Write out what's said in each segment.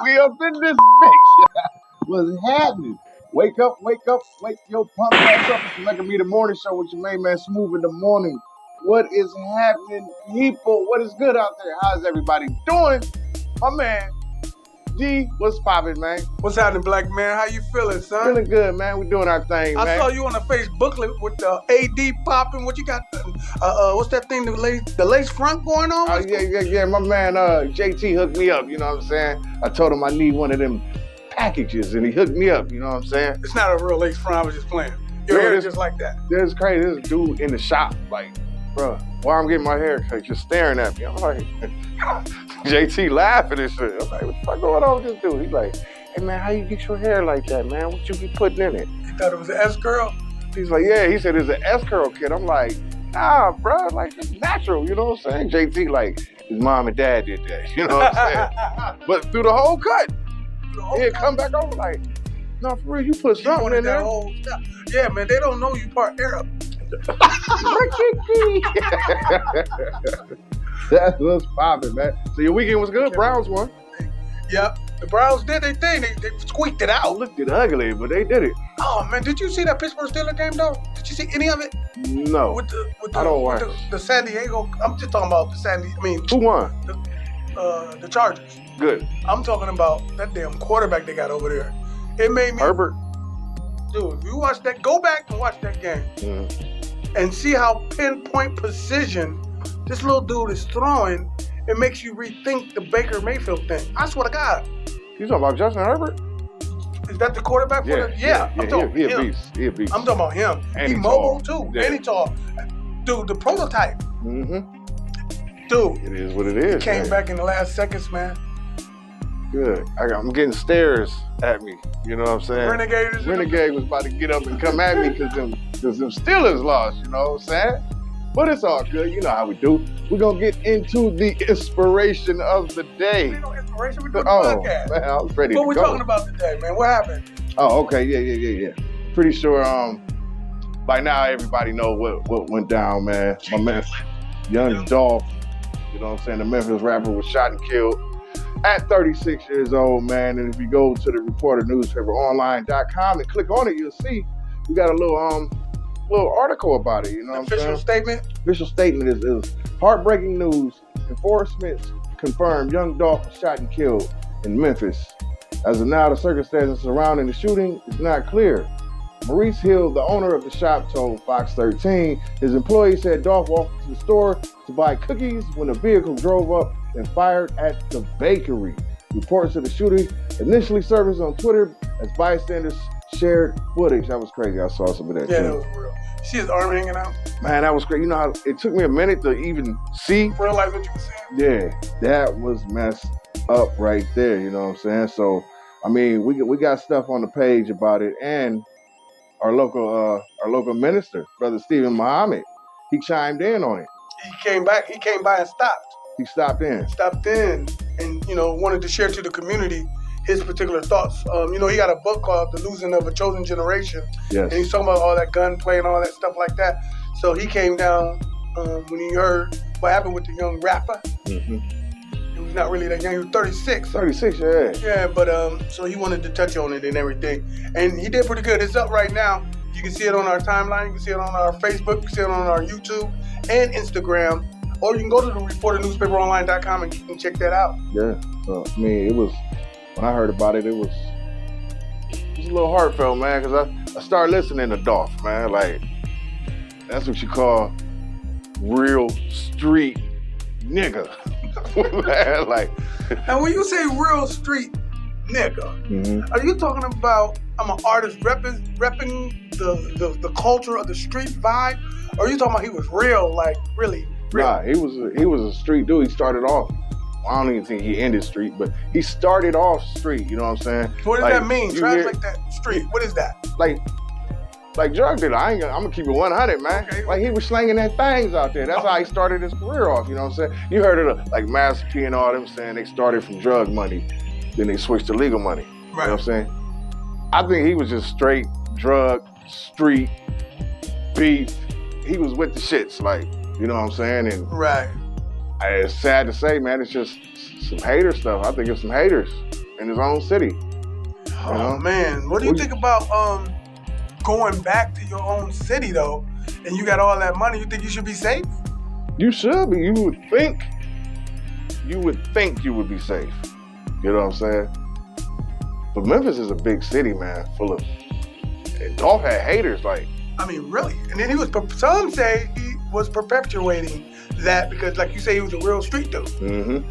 We up in this bitch. What's happening? Wake up, wake your punk ass up. It's making me the morning show with your main man Smooth in the morning. What is happening, people? What is good out there? How's everybody doing? My man, G, what's poppin', man? What's happening, black man? How you feeling, son? Feeling good, man. We doing our thing, man. I saw you on the Facebook with the AD popping. What you got? What's that thing? The lace front going on? Oh, yeah. My man, JT hooked me up. You know what I'm saying? I told him I need one of them packages, and he hooked me up. You know what I'm saying? It's not a real lace front. I was just playing. Your hair is just like that. This is crazy. This dude in the shop, like, bro, while I'm getting my hair cut, just staring at me. I'm like, JT laughing and shit. I'm like, what the fuck going on with this dude? He's like, hey man, how you get your hair like that, man? What you be putting in it? You thought it was an S curl? He's like, yeah. He said it's an S curl kit. I'm like, nah, bro, like it's natural. You know what I'm saying? JT like, his mom and dad did that. You know what I'm saying? But through the whole cut, he'd come back over like, no, for real, you put something in there. Yeah, man, they don't know you part Arab. That's what's popping, man. So your weekend was good. Browns won. Yep. The Browns did their thing. They squeaked it out. Looked it ugly, but they did it. Oh man, did you see that Pittsburgh Steelers game though? Did you see any of it? No. I don't watch. The San Diego. I'm just talking about who won? The Chargers. Good. I'm talking about that damn quarterback they got over there. It made me. Herbert. Dude, if you watch that, go back and watch that game and see how pinpoint precision this little dude is throwing. It makes you rethink the Baker Mayfield thing. I swear to God. You talking about Justin Herbert? Is that the quarterback for the? Yeah. I'm talking he about a him. beast. He a beast. I'm talking about him. And He's mobile too. Yeah. And he tall. Dude, the prototype. Mm-hmm. Dude. It is what it is. He came man. back in the last seconds, man. Good. I'm getting stares at me. You know what I'm saying? Renegade was about to get up and come at me because them Steelers lost. You know what I'm saying? But it's all good. You know how we do. We're going to get into the inspiration of the day. Ain't no inspiration. We're doing the podcast. Man, I was ready to go. What we're talking about today, man? What happened? Oh, okay. Yeah. Pretty sure by now everybody know what went down, man. My man, young Dolph, you know what I'm saying? The Memphis rapper was shot and killed at 36 years old, man. And if you go to the Reporter newspaper online.com and click on it, you'll see we got a little article about it, you know what I'm saying? Official statement is heartbreaking news. Enforcement confirmed young Dolph was shot and killed in Memphis. As of now, the circumstances surrounding the shooting is not clear. Maurice Hill, the owner of the shop, told Fox 13 his employee said Dolph walked to the store to buy cookies when a vehicle drove up and fired at the bakery. Reports of the shooting initially surfaced on Twitter as bystanders shared footage. That was crazy. I saw some of that. Yeah, that was real. See his arm hanging out? Man, that was crazy. You know how it took me a minute to even see. Realize what you were saying? Yeah, that was messed up right there. You know what I'm saying? So, I mean, we got stuff on the page about it, and our local minister, Brother Stephen Muhammad, he chimed in on it. He came by and stopped. He stopped in and wanted to share to the community his particular thoughts. He got a book called The Losing of a Chosen Generation. Yes. And he's talking about all that gunplay and all that stuff like that. So he came down when he heard what happened with the young rapper. Mm-hmm. He was not really that young. He was 36. 36, yeah. Yeah, but so he wanted to touch on it and everything. And he did pretty good. It's up right now. You can see it on our timeline. You can see it on our Facebook. You can see it on our YouTube and Instagram. Or you can go to the reporternewspaperonline.com and you can check that out. Yeah. So, I mean, it was, when I heard about it, it was a little heartfelt, man, because I started listening to Dolph, man. Like, that's what you call real street nigga. Man, like. And when you say real street nigga, are you talking about I'm an artist repping the culture of the street vibe? Or are you talking about he was real, like really real? Nah, he was a street dude. He started off, I don't even think he ended street, but he started off street, you know what I'm saying? What does that mean? Translate that street. What is that? Like drug dealer. I'm gonna keep it 100, man. Okay. Like he was slinging that things out there. That's how he started his career off, you know what I'm saying? You heard of like Master P and all them saying they started from drug money, then they switched to legal money. Right. You know what I'm saying? I think he was just straight drug, street, beef. He was with the shits, like, you know what I'm saying? And right. It's sad to say, man, it's just some hater stuff. I think it's some haters. in his own city. Oh man, what do you think about going back to your own city though? And you got all that money. You think you should be safe? You should be. You would think you would be safe. You know what I'm saying? But Memphis is a big city, man, full of. And Dolph had haters, like. I mean, really. And then some say he was perpetuating that because, like you say, he was a real street dude. Mm-hmm.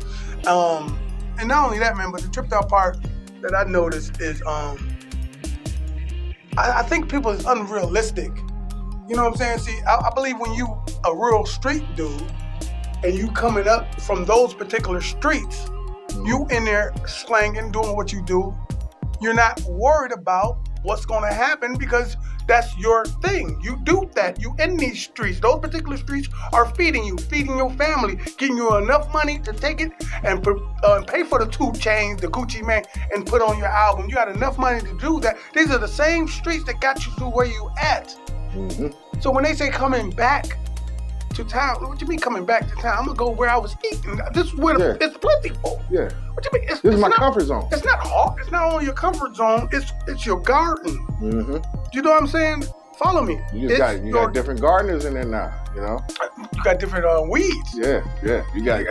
And not only that, man, but the tripped out part that I noticed is, I think people is unrealistic. You know what I'm saying? See, I believe when you a real street dude and you coming up from those particular streets, you in there slanging, doing what you do. You're not worried about what's going to happen because that's your thing. You do that. You in these streets. Those particular streets are feeding you, feeding your family, getting you enough money to take it and pay for the 2 Chainz, the Gucci Man, and put on your album. You got enough money to do that. These are the same streets that got you to where you at. Mm-hmm. So when they say coming back to town, what you mean coming back to town? I'm gonna go where I was eating. This is where it's plentiful. Yeah. What you mean? This is my comfort zone. It's not hard. It's not only your comfort zone. It's your garden. Mm-hmm. You know what I'm saying? Follow me. You got different gardeners in there now. You know. You got different weeds. Yeah. You got.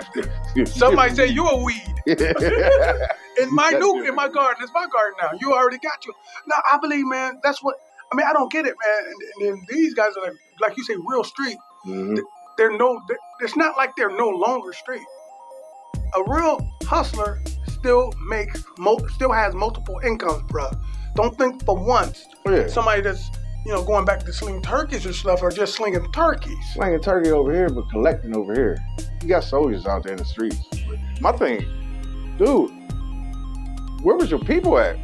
Somebody say you a weed. in my garden. It's my garden now. You already got you. Now I believe, man. That's what. I mean, I don't get it, man. And then these guys are like you say, real street. Mm-hmm. It's not like they're no longer street. A real hustler still has multiple incomes, bruh. Don't think for once somebody that's going back to sling turkeys and stuff or just slinging turkeys. Slinging turkey over here, but collecting over here. You got soldiers out there in the streets. My thing, dude, where was your people at?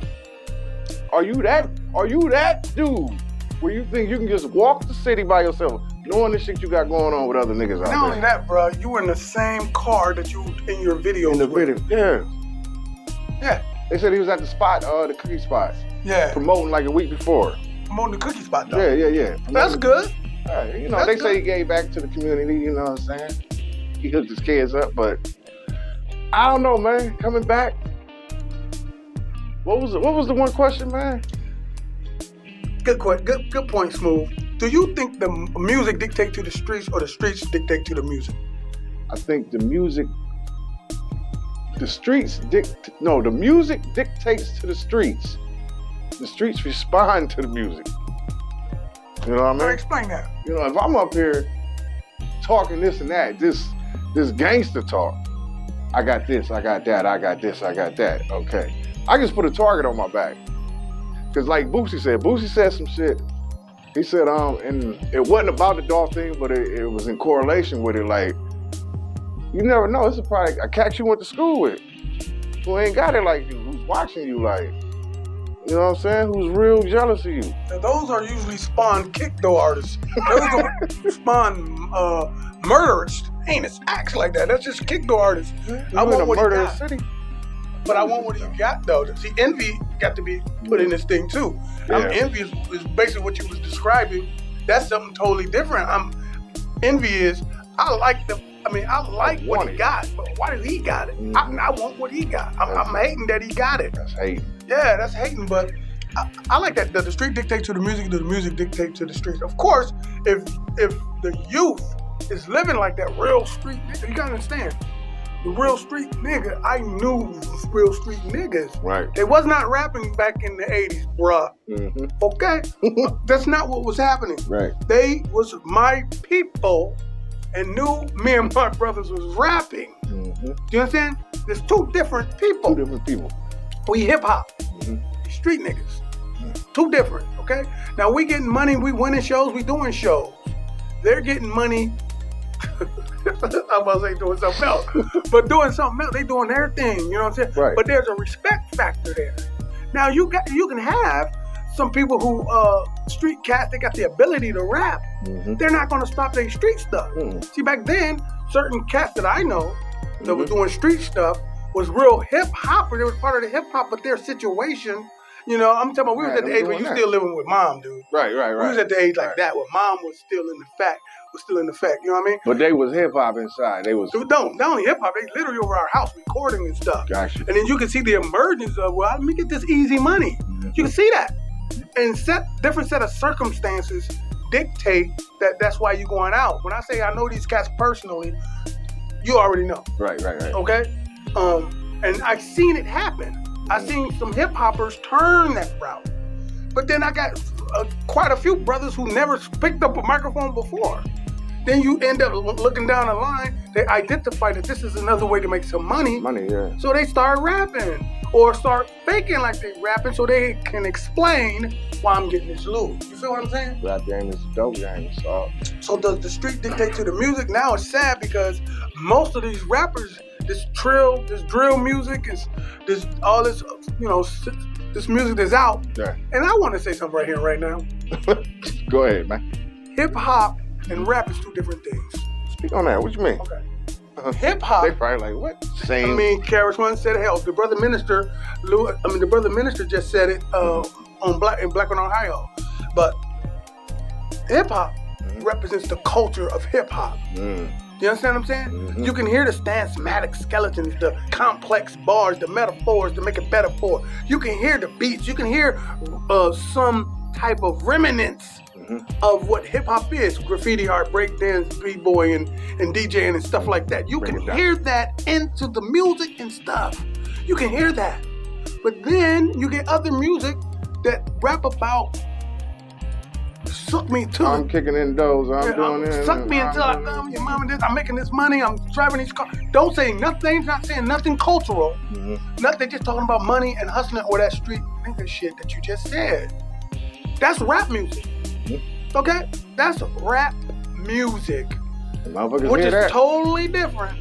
Are you that dude where you think you can just walk the city by yourself, knowing the shit you got going on with other niggas out there? Not only that, bro, you were in the same car that you in your video. In the video, yeah. Yeah. They said he was at the spot, the cookie spot. Yeah. Promoting like a week before. Promoting the cookie spot, though. Yeah. That's good. They say he gave back to the community, you know what I'm saying? He hooked his kids up, but I don't know, man. Coming back. What was the one question, man? Good point, Smooth. Do you think the music dictates to the streets or the streets dictate to the music? I think the music dictates to the streets. The streets respond to the music. You know what I mean? Explain that. You know, if I'm up here talking this and that, this gangster talk, I got this, I got that, I got this, I got that. Okay. I just put a target on my back. Cause like Boosie said some shit. He said, and it wasn't about the Dolph thing, but it was in correlation with it. Like, you never know. It's probably a cat you went to school with who ain't got it like you, who's watching you like, you know what I'm saying? Who's real jealous of you. Now, those are usually spawn kick-door artists. Those are spawn murderous, heinous acts like that. That's just kick-door artists. I want what he got. City. But I want what he got, though. See, envy got to be put in this thing, too. Yeah. Envy is basically what you was describing. That's something totally different. Envy is, I like what he got, but why did he got it? Mm-hmm. I want what he got. I'm hating that he got it. That's hating. Yeah, that's hating, but I like that. The street dictates to the music dictates to the streets. Of course, if the youth is living like that real street nigga, you gotta understand. The real street nigga, I knew real street niggas. Right. They was not rapping back in the 80s, bruh. Mm-hmm. Okay? That's not what was happening. Right. They was my people and knew me and my brothers was rapping. Mm-hmm. Do you understand? There's two different people. Two different people. We hip hop. Mm-hmm. Street niggas. Two different, okay? Now we getting money, we winning shows, we doing shows. They're getting money. I'm about to say doing something else. But doing something else, they doing their thing, you know what I'm saying? Right. But there's a respect factor there. Now you can have some people who street cats, they got the ability to rap. Mm-hmm. They're not gonna stop their street stuff. Mm-hmm. See, back then, certain cats that I know that were doing street stuff was real hip hopper. They was part of the hip hop, but their situation, you know, I'm talking about we was at the age where you still living with mom, dude. Right. We was at the age like that where mom was still in the fact was still in effect. You know what I mean? But they was hip hop inside. They was. Not only hip hop, they literally over our house recording and stuff. Gotcha. And then you can see the emergence of, well, let me get this easy money. Mm-hmm. You can see that. And different set of circumstances dictate that's why you're going out. When I say I know these cats personally, you already know. Right. Okay? And I've seen it happen. I've seen some hip hoppers turn that route. But then I got quite a few brothers who never picked up a microphone before. Then you end up looking down the line, they identify that this is another way to make some money. Yeah. So they start rapping or start faking like they rapping so they can explain why I'm getting this loot. You feel what I'm saying? Rap game is a dope game. So does the street dictate to the music? Now it's sad because most of these rappers, this drill music, this music that's out. Yeah. And I want to say something right here, right now. Go ahead, man. Hip hop and rap is two different things. Speak on that. What you mean? Okay. Hip hop. They probably like, what? Same. I mean, Karis One said it. Hell, the brother minister just said it in Black on Ohio. But hip hop represents the culture of hip hop. You understand what I'm saying? Mm-hmm. You can hear the stanzmatic skeletons, the complex bars, the metaphors to make it better for. You can hear the beats. You can hear some type of remnants of what hip hop is: graffiti art, breakdance, b-boy, and DJing and stuff like that. You can hear that into the music and stuff. You can hear that. But then you get other music that rap about suck me too. I'm kicking in doors. I'm doing this. Suck me until I come. Your mama this. I'm making this money. I'm driving these cars. Don't say nothing. Not saying nothing cultural. Nothing. Just talking about money and hustling or that street nigga shit that you just said. That's rap music. Okay? That's rap music. Which is totally different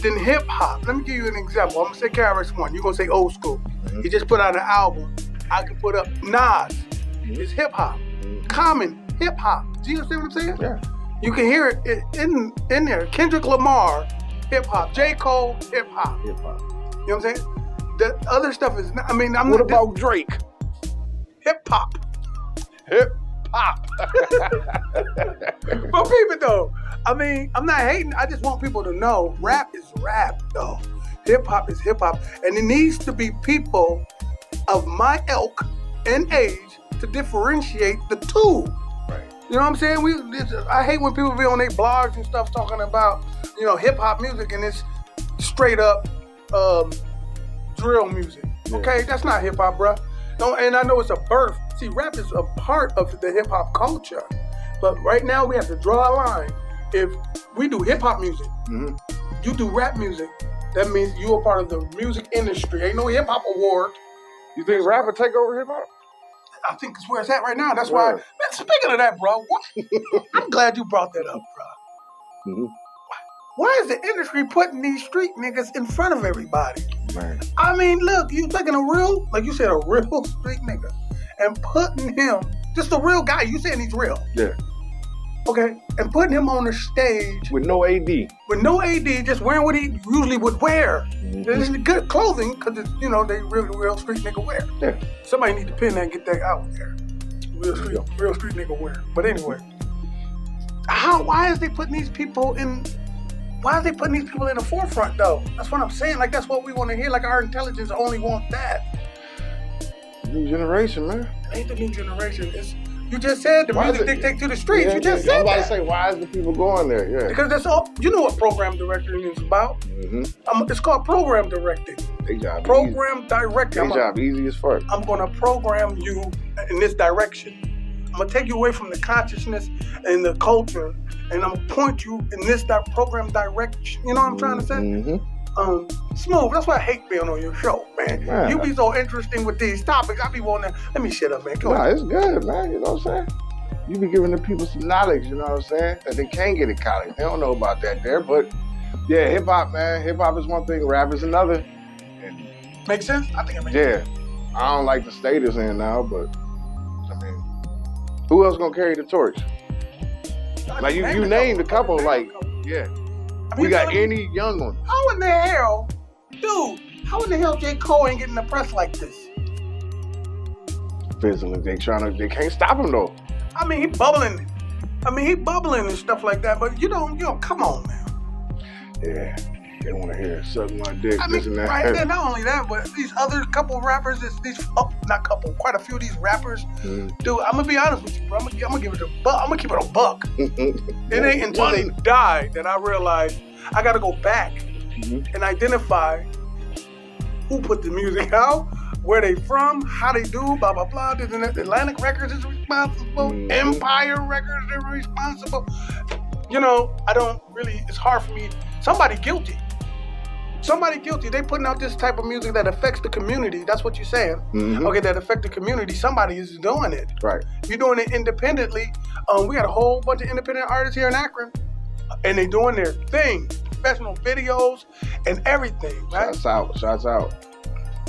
than hip hop. Let me give you an example. I'm gonna say Karis One. You're gonna say old school. He just put out an album. I can put up Nas. It's hip hop. Common hip hop. Do you understand what I'm saying? Yeah. You can hear it in there. Kendrick Lamar, hip hop. J. Cole, hip hop. Hip hop. You know what I'm saying? The other stuff is not, What about Drake? Hip hop. Hip hop. But people though, I'm not hating. I just want people to know rap is rap though. Hip hop is hip hop. And it needs to be people of my ilk and age to differentiate the two. Right. You know what I'm saying? I hate when people be on their blogs and stuff talking about, hip hop music and it's straight up drill music. Yeah. Okay, that's not hip hop, bruh. And I know it's a birth. See, rap is a part of the hip hop culture. But right now we have to draw a line. If we do hip hop music, you do rap music, that means you are part of the music industry. Ain't no hip hop award. You think rap will take over hip hop? I think it's where it's at right now. That's why. Man, speaking of that, bro, I'm glad you brought that up, bro. Why is the industry putting these street niggas in front of everybody? Man. Look, you taking a real, like you said, a real street nigga, and putting him, just a real guy. You saying he's real? Yeah. Okay, and putting him on the stage with no AD. With no AD, just wearing what he usually would wear. It's good clothing because it's they real street nigga wear. Yeah. Somebody need to pin that and get that out there. Real street nigga wear. But anyway, why is they putting these people in? Why are they putting these people in the forefront though? That's what I'm saying. Like that's what we want to hear. Like our intelligence only want that. New generation, man. It ain't the new generation. You just said the music dictate to the streets. Yeah, you just said that. I was about to say, why is the people going there? Yeah. Because that's all. You know what program directing is about? It's called program directing. They job program directing. They job easy as fuck. I'm going to program you in this direction. I'm going to take you away from the consciousness and the culture, and I'm going to point you in this program direction. You know what I'm trying to say? Smooth, that's why I hate being on your show, man. You be so interesting with these topics. I be wanting to, let me shut up, man. It's good, man. You know what I'm saying? You be giving the people some knowledge, you know what I'm saying? That they can't get at college. They don't know about that there, but yeah, hip hop, man. Hip hop is one thing, rap is another. And makes sense? I think it makes sense. Yeah. I don't like the state it's in now, but who else gonna carry the torch? Like you named a couple, yeah. We got any young one. How in the hell, J. Cole ain't getting the press like this? Physically, they can't stop him though. He bubbling. I mean, he bubbling and stuff like that, but you know, come on, man. Yeah, they want to hear suck my dick, I this mean, and that. right there, not only that, but these other couple rappers, quite a few of these rappers, dude, I'm gonna be honest with you, bro. I'm gonna give it a buck. I'm gonna keep it a buck. It ain't until they die that I realize I gotta go back and identify who put the music out, where they from, how they do, blah, blah, blah. Atlantic Records is responsible. Empire Records is responsible. You know, I don't really, it's hard for me. Somebody guilty. They putting out this type of music that affects the community. That's what you're saying. Okay, that affect the community. Somebody is doing it. Right. You're doing it independently. We got a whole bunch of independent artists here in Akron. And they doing their thing. Professional videos and everything, right? Shouts out.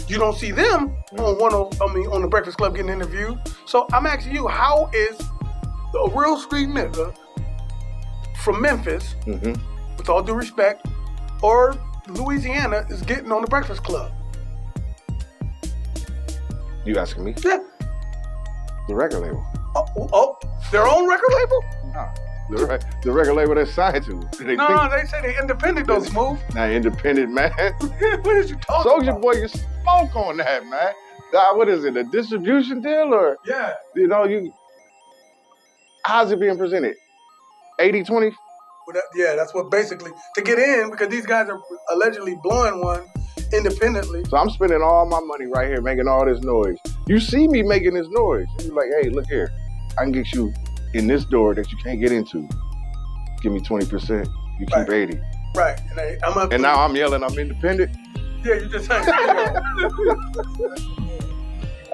You don't see them on the Breakfast Club getting interviewed. So I'm asking you, how is a real street nigga from Memphis, with all due respect, or Louisiana is getting on the Breakfast Club? You asking me? Yeah. The record label. Oh, their own record label? No. The record label they're signed to. They say they independent, though, Smooth. Not independent, man. What is you talking Soulja about? Boy, you spoke on that, man. What is it, a distribution deal or? Yeah. You know, how's it being presented? 80-20? Well, that's what basically, to get in, because these guys are allegedly blowing one independently. So I'm spending all my money right here making all this noise. You see me making this noise. And you're like, hey, look here. I can get you in this door that you can't get into. Give me 20%. You keep 80. Right. And now I'm yelling I'm independent. Yeah, you just saying.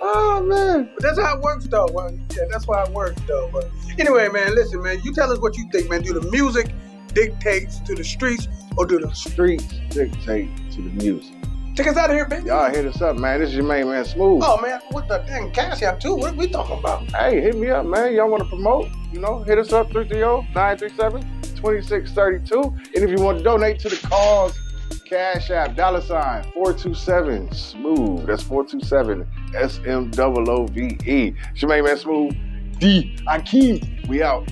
Oh, man. But that's how it works, though. Well, yeah, that's why it works, though. But anyway, man, listen, man. You tell us what you think, man. Do the music dictate to the streets, or do the streets dictate to the music? Take us out of here, baby. Y'all hit us up, man. This is your main man, Smooth. Oh, man. What the dang Cash App, too? What are we talking about? Hey, hit me up, man. Y'all want to promote? You know, hit us up, 330-937-2632. And if you want to donate to the cause, Cash App, $427 Smooth. That's 427 SMOOVE. It's your main man, Smooth. D. Akeem. We out.